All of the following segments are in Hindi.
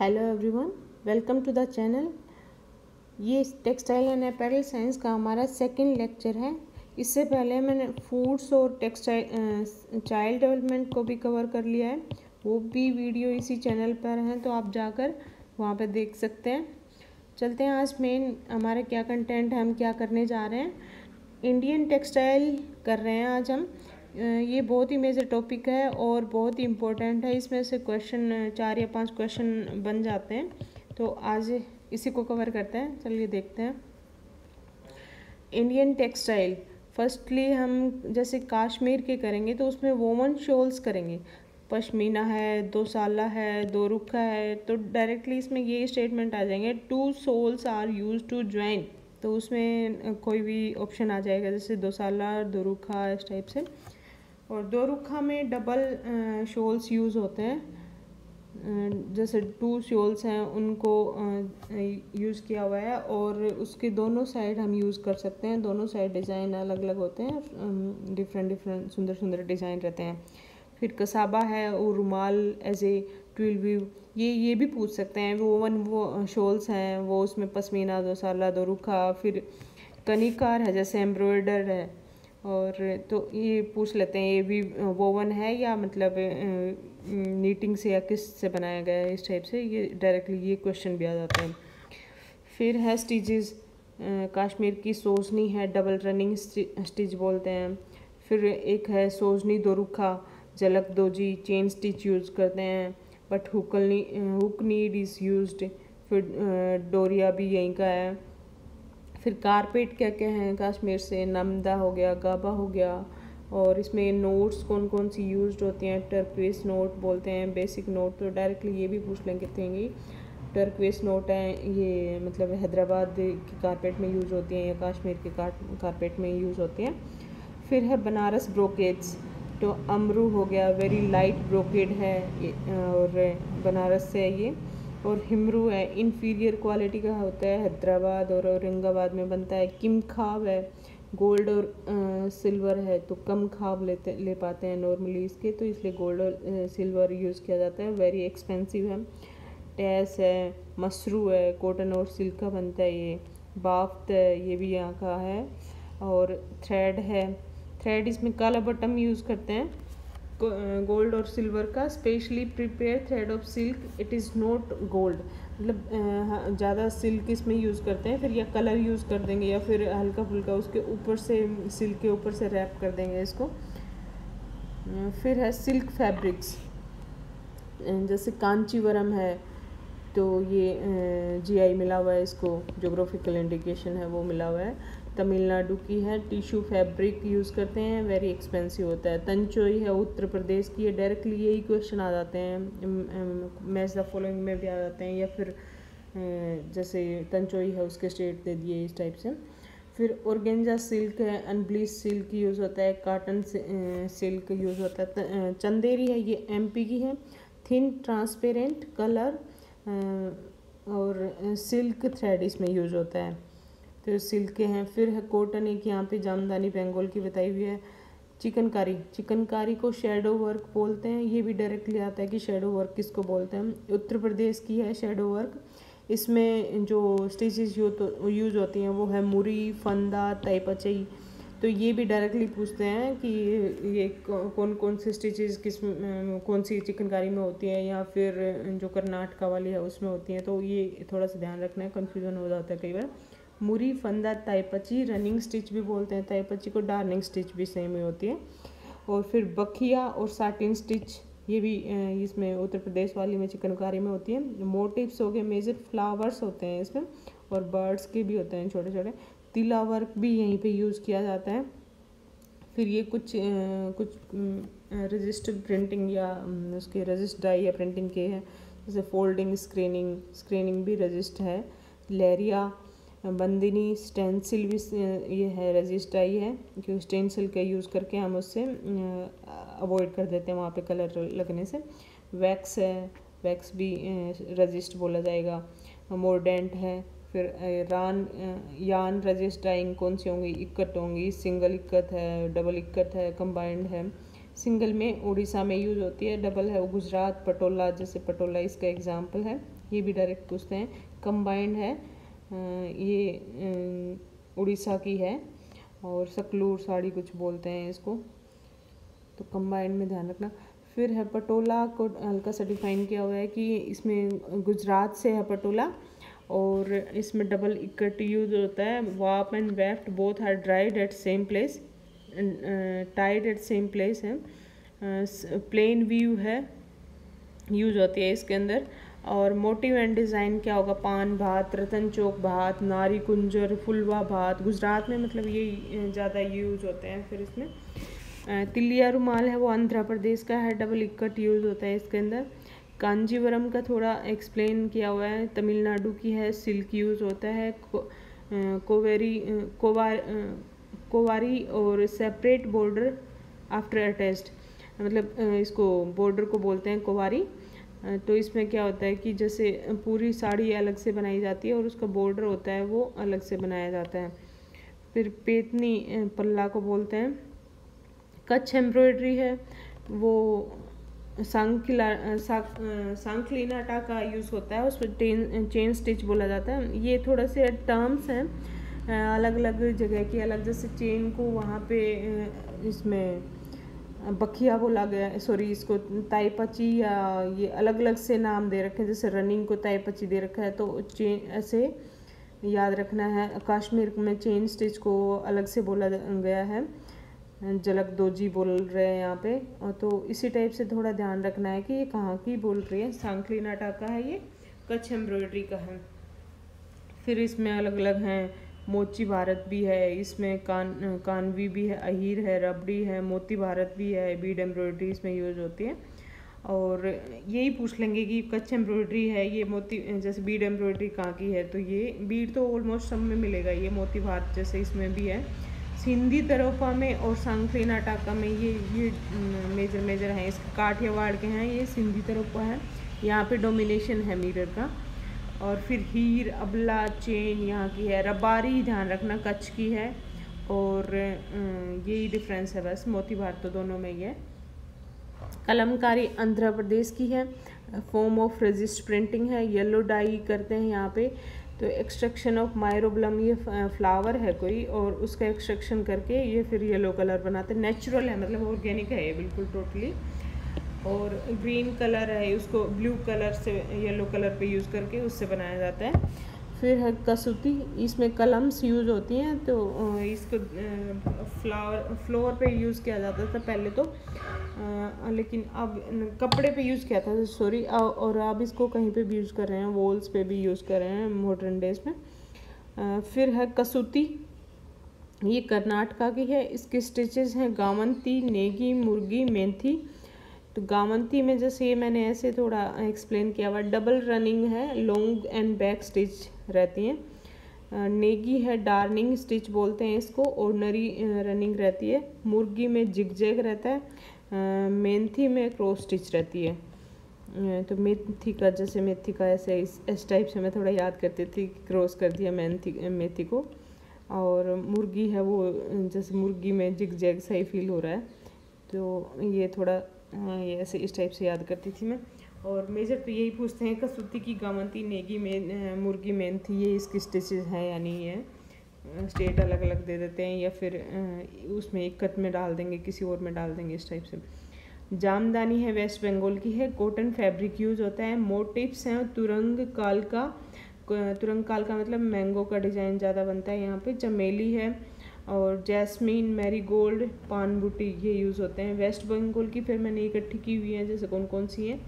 Hello everyone, welcome to the channel. ये टेक्सटाइल एंड अपैरल साइंस का हमारा सेकंड लेक्चर है। इससे पहले मैंने फूड्स और टेक्सटाइल चाइल्ड डेवलपमेंट को भी कवर कर लिया है। वो भी वीडियो इसी चैनल पर हैं, तो आप जाकर वहाँ पर देख सकते हैं। चलते हैं, आज मेन हमारा क्या कंटेंट है, हम क्या करने जा रहे हैं। इंडियन टेक्सटाइल कर रहे हैं आज हम। ये बहुत ही मेजर टॉपिक है और बहुत ही इम्पोर्टेंट है। इसमें से क्वेश्चन 4 या 5 क्वेश्चन बन जाते हैं, तो आज इसी को कवर करते हैं। चलिए देखते हैं। इंडियन टेक्सटाइल, फर्स्टली हम जैसे कश्मीर के करेंगे तो उसमें वोवन शॉल्स करेंगे। पश्मीना है, दो साला है, दो रुखा है, तो डायरेक्टली इसमें ये स्टेटमेंट आ जाएंगे, 2 souls are use to join. तो उसमें कोई भी ऑप्शन आ जाएगा, जैसे दो साला, दो रुखा, इस टाइप से। और दो रुखा में डबल शॉल्स यूज़ होते हैं, जैसे 2 शॉल्स हैं उनको यूज़ किया हुआ है, और उसके दोनों साइड हम यूज़ कर सकते हैं। दोनों साइड डिज़ाइन अलग अलग होते हैं, डिफरेंट सुंदर सुंदर डिज़ाइन रहते हैं। फिर कसाबा है और रुमाल एज ए 12 व्यू, ये भी पूछ सकते हैं। वो शॉल्स हैं, वो उसमें पश्मीना, दो साला, दो रुखा। फिर कनिकार है, जैसे एम्ब्रॉयडर है, और तो ये पूछ लेते हैं ये भी वोवन है या मतलब नीटिंग से या किस से बनाया गया है, इस टाइप से। ये डायरेक्टली ये क्वेश्चन भी आ जाता है। फिर है स्टिचेस, कश्मीर की सोजनी है, डबल रनिंग स्टिच बोलते हैं। फिर एक है सोजनी दो रुखा, झलक दोजी, चेन स्टिच यूज़ करते हैं, but hook need is used. फिर डोरिया भी यहीं का है। फिर कारपेट क्या क्या हैं कश्मीर से, नमदा हो गया, गाबा हो गया। और इसमें नोट्स कौन कौन सी यूज्ड होती हैं, टर्कवेस नोट बोलते हैं, बेसिक नोट। तो डायरेक्टली ये भी पूछ लेंगे थे। टर्कवेस नोट है, ये मतलब हैदराबाद की कारपेट में यूज़ होती हैं या कश्मीर के कारपेट में यूज़ होती हैं। फिर है बनारस ब्रोकेड्स, तो अमरू हो गया, वेरी लाइट ब्रोकेड है और बनारस से है ये। और हिमरू है, इन्फीरियर क्वालिटी का होता है, हैदराबाद और औरंगाबाद में बनता है। किम खाब है, गोल्ड और सिल्वर है, तो कम खाब ले पाते हैं नॉर्मली इसके, तो इसलिए गोल्ड और सिल्वर यूज़ किया जाता है। वेरी एक्सपेंसिव है। टैस है, मसरू है, कॉटन और सिल्क का बनता है ये। बाफ्त है, ये भी यहाँ का है। और थ्रेड है, थ्रेड इसमें काला बटन यूज़ करते हैं गोल्ड और सिल्वर का। Specially prepare thread of silk, it is not gold, मतलब ज़्यादा सिल्क इसमें यूज़ करते हैं। फिर या कलर यूज़ कर देंगे या फिर हल्का फुल्का उसके ऊपर से, सिल्क के ऊपर से रैप कर देंगे इसको। फिर है सिल्क फैब्रिक्स, जैसे कांचीवरम है, तो ये जीआई मिला हुआ है इसको, जोग्राफिकल इंडिकेशन है वो मिला हुआ है। तमिलनाडु की है, टिश्यू फैब्रिक यूज़ करते हैं, वेरी एक्सपेंसिव होता है। तंचोई है, उत्तर प्रदेश की है। डायरेक्टली यही क्वेश्चन आ जाते हैं, मैच द फॉलोइंग में भी आ जाते हैं, या फिर जैसे तंचोई है उसके स्टेट दे दिए, इस टाइप से। फिर ऑर्गेंजा सिल्क है, अनब्लीच सिल्क यूज़ होता है, कॉटन सिल्क यूज़ होता है। चंदेरी है, ये एमपी की है, थिन ट्रांसपेरेंट कलर और सिल्क थ्रेड इसमें यूज़ होता है, तो सिल्क के हैं। फिर है कॉटन, एक यहाँ पे जामदानी बंगाल की बताई हुई है। चिकनकारी, चिकनकारी को शेडो वर्क बोलते हैं, ये भी डायरेक्टली आता है कि शेडो वर्क किसको बोलते हैं। उत्तर प्रदेश की है शेडो वर्क, इसमें जो स्टिचेस यूज़ होती हैं वो है मुरी, फंदा, तैपचई। तो ये भी डायरेक्टली पूछते हैं कि ये कौन कौन से स्टिचेस किस कौन सी चिकनकारी में होती है, या फिर जो कर्नाटका वाली है उसमें होती हैं। तो ये थोड़ा सा ध्यान रखना है, कन्फ्यूज़न हो जाता है कई बार। मुरी, फंदा, तैपची, रनिंग स्टिच भी बोलते हैं तैपची को, डार्निंग स्टिच भी सेम ही होती है। और फिर बखिया और साटिन स्टिच, ये भी इसमें उत्तर प्रदेश वाली में चिकनकारी में होती है। मोटिव्स हो गए, मेजर फ्लावर्स होते हैं इसमें, और बर्ड्स के भी होते हैं छोटे छोटे। तिला वर्क भी यहीं पे यूज़ किया जाता है। फिर ये कुछ रजिस्ट प्रिंटिंग या उसके रजिस्ट डाई या प्रिंटिंग के हैं, जैसे फोल्डिंग, स्क्रीनिंग भी रजिस्ट है। लेरिया, बंदिनी, स्टेंसिल भी ये है, रजिस्ट डाई है, क्योंकि स्टेंसिल का यूज़ करके हम उससे अवॉइड कर देते हैं वहाँ पे कलर लगने से। वैक्स है, वैक्स भी रजिस्ट बोला जाएगा। मोरडेंट है। फिर यान रजिस्ट डाइंग कौन सी होंगी, इक्कत होंगी, सिंगल इक्कत है, डबल इक्कत है, कंबाइंड है। सिंगल में उड़ीसा में यूज़ होती है, डबल है वो गुजरात, पटोला, जैसे पटोला इसका एग्जाम्पल है। ये भी डायरेक्ट पूछते हैं। कंबाइंड है, ये उड़ीसा की है, और सकलूर साड़ी कुछ बोलते हैं इसको, तो कंबाइंड में ध्यान रखना। फिर है पटोला को हल्का सा डिफाइन किया हुआ है कि इसमें गुजरात से है पटोला, और इसमें डबल इकट यूज होता है। Warp and weft both are dried at same place, tied at same place है। प्लेन व्यू है यूज होती है इसके अंदर। और मोटिव एंड डिज़ाइन क्या होगा, पान भात, रतन चौक भात, नारी कुंजर, फुलवा भात, गुजरात में मतलब ये ज़्यादा यूज होते हैं। फिर इसमें तिलिया रुमाल है वो आंध्र प्रदेश का है, डबल इकट यूज होता है इसके अंदर। कांजीवरम का थोड़ा एक्सप्लेन किया हुआ है, तमिलनाडु की है, सिल्क यूज होता है। कोवारी और सेपरेट बॉर्डर आफ्टर अटैच्ड, मतलब इसको बॉर्डर को बोलते हैं कोवारी। तो इसमें क्या होता है कि जैसे पूरी साड़ी अलग से बनाई जाती है और उसका बॉर्डर होता है वो अलग से बनाया जाता है। फिर पेतनी पल्ला को बोलते हैं। कच्छ एम्ब्रॉयडरी है वो सांखलीनाटा का यूज़ होता है, उसमें चेन स्टिच बोला जाता है। ये थोड़ा से टर्म्स हैं अलग अलग जगह की अलग, जैसे चेन को वहाँ पे इसमें बखिया बोला गया, सॉरी इसको ताईपची, या ये अलग अलग से नाम दे रखे हैं, जैसे रनिंग को ताईपची दे रखा है, तो चेन ऐसे याद रखना है। कश्मीर में चेन स्टिच को अलग से बोला गया है, जलक दोजी बोल रहे हैं यहाँ पे, और तो इसी टाइप से थोड़ा ध्यान रखना है कि ये कहाँ की बोल रही है। सांखलीनाटा का है, ये कच्छ एम्ब्रॉयडरी का है। फिर इसमें अलग अलग हैं, मोची भारत भी है, इसमें कानवी भी है, अहीर है, रबड़ी है, मोती भारत भी है, बीड एम्ब्रॉयडरी इसमें यूज होती है। और यही पूछ लेंगे कि कच्छ एम्ब्रॉयडरी है, ये मोती जैसे बीड एम्ब्रॉयडरी कहाँ की है, तो ये बीड तो ऑलमोस्ट सब में मिलेगा, ये मोती भारत जैसे इसमें भी है। सिंधी तरोफा में और सांखलीनाटा में ये मेजर हैं, इसके काठियावाड़ के हैं, ये सिंधी तरोफा है, यहाँ पे डोमिनेशन है मिरर का। और फिर हीर, अबला, चेन यहाँ की है। रबारी ध्यान रखना कच्छ की है, और यही डिफरेंस है बस, मोती भारत तो दोनों में ही है। कलमकारी आंध्र प्रदेश की है, फॉर्म ऑफ रजिस्ट प्रिंटिंग है, येलो डाई करते हैं यहाँ पे। तो एक्सट्रैक्शन ऑफ मायरोब्लम, ये फ्लावर है कोई और उसका एक्सट्रैक्शन करके ये फिर येलो कलर बनाते हैं। नेचुरल है, मतलब ऑर्गेनिक है ये बिल्कुल टोटली। और ग्रीन कलर है, उसको ब्लू कलर से येलो कलर पे यूज़ करके उससे बनाया जाता है। फिर है कसूती, इसमें कलम्स यूज होती हैं, तो इसको फ्लोर पे यूज़ किया जाता था पहले तो, लेकिन अब कपड़े पे यूज़ किया था, सॉरी, और अब इसको कहीं पे भी यूज़ कर रहे हैं, वॉल्स पे भी यूज़ कर रहे हैं मॉडर्न डेज में। फिर है कसूती, ये कर्नाटका की है, इसके स्टिचेस हैं गावंती, नेगी, मुर्गी, मेंथी। तो गावंती में जैसे ये मैंने ऐसे थोड़ा एक्सप्लेन किया हुआ, डबल रनिंग है, लॉन्ग एंड बैक स्टिच रहती हैं। नेगी है, डार्निंग स्टिच बोलते हैं इसको, ऑर्डनरी रनिंग रहती है। मुर्गी में जिगजैग रहता है, मेंथी में क्रॉस स्टिच रहती है। तो मेथी का, जैसे मेथी का ऐसे इस टाइप से मैं थोड़ा याद करती थी, क्रॉस कर दिया मेथी को। और मुर्गी है वो, जैसे मुर्गी में जिगजैग सही फील हो रहा है, तो ये थोड़ा ये ऐसे इस टाइप से याद करती थी मैं। और मेजर तो यही पूछते हैं, कसूती की, गावंती, नेगी, मुर्गी, मेंथी, ये इसकी स्टिचेस हैं या नहीं है। स्टेट अलग अलग दे देते हैं, या फिर उसमें एक कट में डाल देंगे, किसी और में डाल देंगे, इस टाइप से। जामदानी है, वेस्ट बंगाल की है, कॉटन फैब्रिक यूज होता है। मोटिव्स हैं, तुरंग काल का मतलब मैंगो का डिज़ाइन ज़्यादा बनता है यहाँ पे। चमेली है, और जैस्मीन, मैरीगोल्ड, पान बूटी, ये यूज़ होते हैं। वेस्ट बंगाल की फिर मैंने इकट्ठी की हुई है, जैसे कौन कौन सी हैं।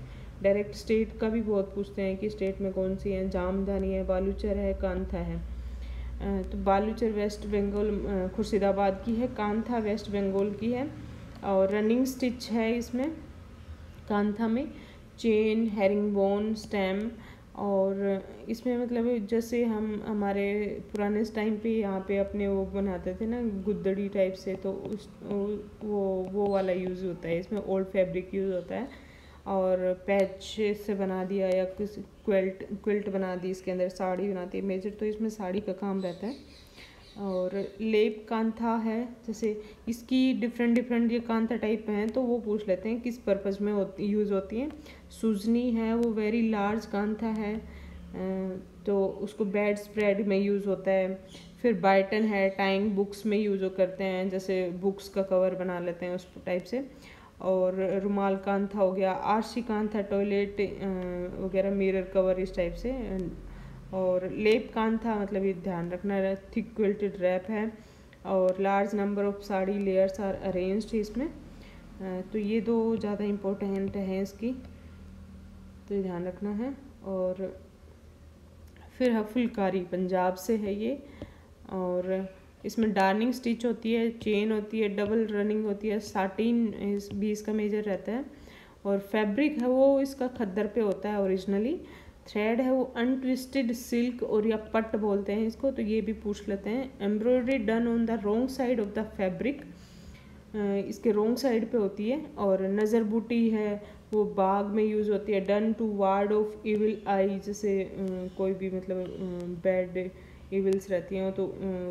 डायरेक्ट स्टेट का भी बहुत पूछते हैं कि स्टेट में कौन सी है। जामदानी है, बालूचर है, कांथा है। तो बालूचर वेस्ट बंगाल खुर्शीदाबाद की है, कांथा वेस्ट बंगाल की है। और रनिंग स्टिच है इसमें कांथा में, चेन, हेरिंगबोन, स्टेम। और इसमें मतलब जैसे हम हमारे पुराने टाइम पे यहाँ पे अपने वो बनाते थे ना गुद्दड़ी टाइप से, तो उस वो वाला यूज़ होता है इसमें, ओल्ड फैब्रिक यूज़ होता है। और पैच से बना दिया, या कुछ क्विल्ट बना दी, इसके अंदर साड़ी बनाती है। मेजर तो इसमें साड़ी का काम रहता है। और लेप कांथा है, जैसे इसकी डिफरेंट ये कांथा टाइप हैं तो वो पूछ लेते हैं किस पर्पज़ में यूज़ होती हैं। सुजनी है वो वेरी लार्ज कांथा है, तो उसको बेड स्प्रेड में यूज़ होता है। फिर बाइटन है, टाइंग बुक्स में यूज़ करते हैं, जैसे बुक्स का कवर बना लेते हैं उस टाइप से। और रुमाल कांथा हो गया, आरसी कांथा टॉयलेट वगैरह मिरर कवर इस टाइप से। और लेप कांथा मतलब ये ध्यान रखना है थिक क्विल्टेड रैप है। और large number of sari layers are arranged इसमें। तो ये दो ज़्यादा इम्पोर्टेंट हैं इसकी, तो ध्यान रखना है। और फिर है फुलकारी, पंजाब से है ये। और इसमें डार्निंग स्टिच होती है, चेन होती है, डबल रनिंग होती है, साटिन भी इसका मेजर रहता है। और फैब्रिक है वो इसका खद्दर पे होता है ओरिजिनली। थ्रेड है वो अनट्विस्टेड सिल्क और या पट बोलते हैं इसको, तो ये भी पूछ लेते हैं। Embroidery done on the wrong side of the fabric, इसके रोंग साइड पे होती है। और नज़र बूटी है वो बाग में यूज़ होती है, done to ward off evil eye, जैसे कोई भी मतलब बैड इविल्स रहती हैं तो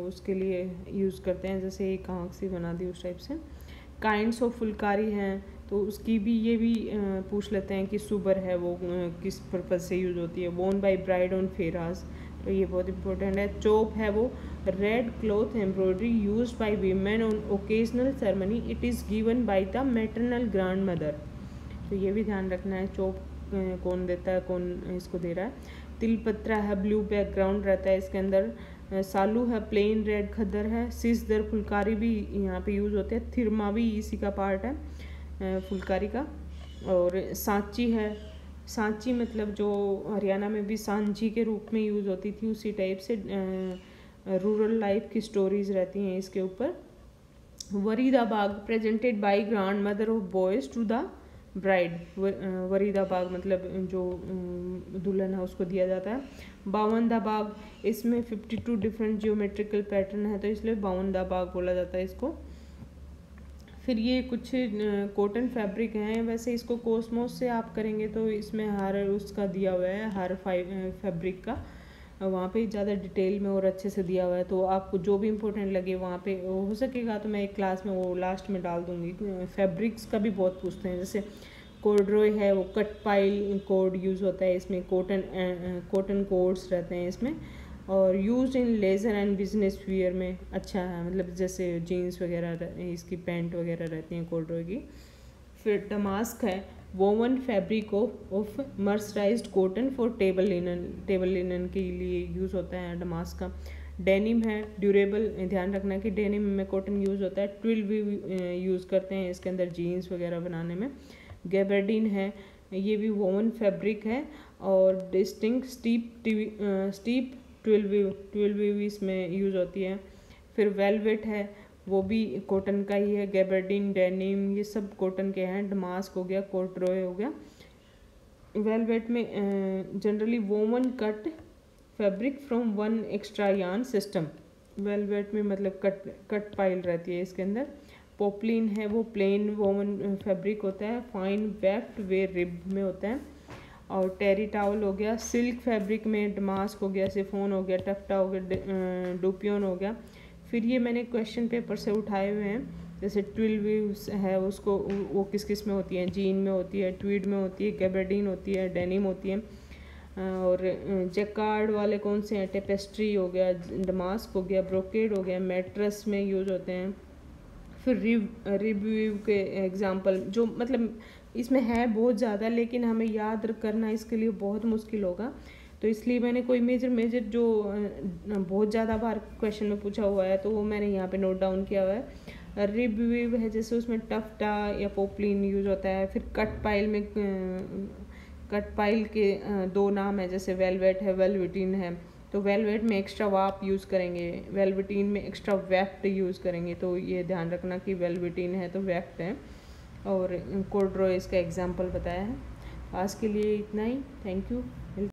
उसके लिए यूज़ करते हैं, जैसे एक आँख सी बना दी उस टाइप से। काइंड्स ऑफ फुलकारी हैं तो उसकी भी ये भी पूछ लेते हैं कि सुबर है वो किस पर्पज़ से यूज़ होती है। वोन बाई ब्राइड ऑन फेराज, तो ये बहुत इंपॉर्टेंट है। चोप है वो red cloth embroidery use by women on occasional ceremony, it is given by the maternal grand mother, तो ये भी ध्यान रखना है। चोप कौन देता है, कौन इसको दे रहा है। तिलपत्रा है ब्लू बैकग्राउंड रहता है इसके अंदर। सालू है प्लेन रेड खद्दर है। सिसदर फुलकारी भी यहाँ पे यूज़ होते हैं। थिरमा भी इसी का पार्ट है फुलकारी का। और सांची है, सांची मतलब जो हरियाणा में भी सांची के रूप में यूज़ होती थी उसी टाइप से। रूरल लाइफ की स्टोरीज रहती हैं इसके ऊपर। Varida Bagh presented by grandmother of boys to the bride, Varida Bagh मतलब जो दुल्हन है उसको दिया जाता है। बावनदा बाग, इसमें 52 डिफरेंट जियोमेट्रिकल पैटर्न है तो इसलिए बावनदा बाग बोला जाता है इसको। फिर ये कुछ कॉटन फैब्रिक हैं, वैसे इसको कोसमोस से आप करेंगे तो इसमें हर उसका दिया हुआ है, हर फैब्रिक का वहाँ पे ज़्यादा डिटेल में और अच्छे से दिया हुआ है, तो आपको जो भी इम्पोर्टेंट लगे वहाँ पे हो सकेगा तो मैं एक क्लास में वो लास्ट में डाल दूँगी। फैब्रिक्स का भी बहुत पूछते हैं, जैसे कॉर्डरॉय है वो कट पाइल कोड यूज़ होता है इसमें। कॉटन कोड्स रहते हैं इसमें। और use in laser and business wear में अच्छा है, मतलब जैसे जीन्स वगैरह इसकी पैंट वगैरह रहती हैं कॉर्डरॉय की। फिर डमास्क है woven fabric of mercerised cotton for table linen के लिए यूज़ होता है डमास्क का। डेनिम है ड्यूरेबल, ध्यान रखना कि डेनिम में कॉटन यूज़ होता है। ट्विल भी यूज़ करते हैं इसके अंदर जीन्स वगैरह बनाने में। गैबर्डीन है, ये भी वोवन फैब्रिक है। और डिस्टिंक्ट स्टीप ट्विल वीव इसमें यूज़ होती है। फिर वेलवेट है वो भी कॉटन का ही है। गैबर्डीन, डेनिम ये सब कॉटन के हैं। डमास्क हो गया, कॉर्डरॉय हो गया। वेलवेट में generally woven cut fabric from one extra yarn system. Velvet में मतलब कट पाइल रहती है इसके अंदर। पोपलिन है वो प्लेन वोवन फैब्रिक होता है, फाइन वेफ्ट वे रिब में होता है। और टेरी टावल हो गया। सिल्क फैब्रिक में डमास्क हो गया, सिफोन हो गया, टफ्टा हो गया, डुपियोन हो गया। फिर ये मैंने क्वेश्चन पेपर से उठाए हुए हैं, जैसे ट्विल वीव्स है उसको वो किस किस में होती है, जीन में होती है, ट्वीड में होती है, गैबर्डीन होती है, डेनिम होती है। और जैकार्ड वाले कौन से हैं, टेपेस्ट्री हो गया, डमास्क हो गया, ब्रोकेड हो गया, मैट्रेस में यूज़ होते हैं। फिर रिव्यू के एग्जांपल जो मतलब इसमें है बहुत ज़्यादा, लेकिन हमें याद करना इसके लिए बहुत मुश्किल होगा, तो इसलिए मैंने कोई मेजर जो बहुत ज़्यादा बार क्वेश्चन में पूछा हुआ है तो वो मैंने यहाँ पे नोट डाउन किया हुआ है। रिव्यू है जैसे उसमें टफ्टा या पोपलिन यूज़ होता है। फिर कट पाइल के दो नाम है, जैसे वेलवेट है, वेलवेटिन है। तो वेलवेट में एक्स्ट्रा वाप यूज़ करेंगे, वेलवेटिन में एक्स्ट्रा वेफ्ट यूज़ करेंगे, तो ये ध्यान रखना कि वेलवेटिन है तो वेफ्ट है। और कॉर्डरॉय इसका एग्जांपल बताया है। आज के लिए इतना ही, थैंक यू।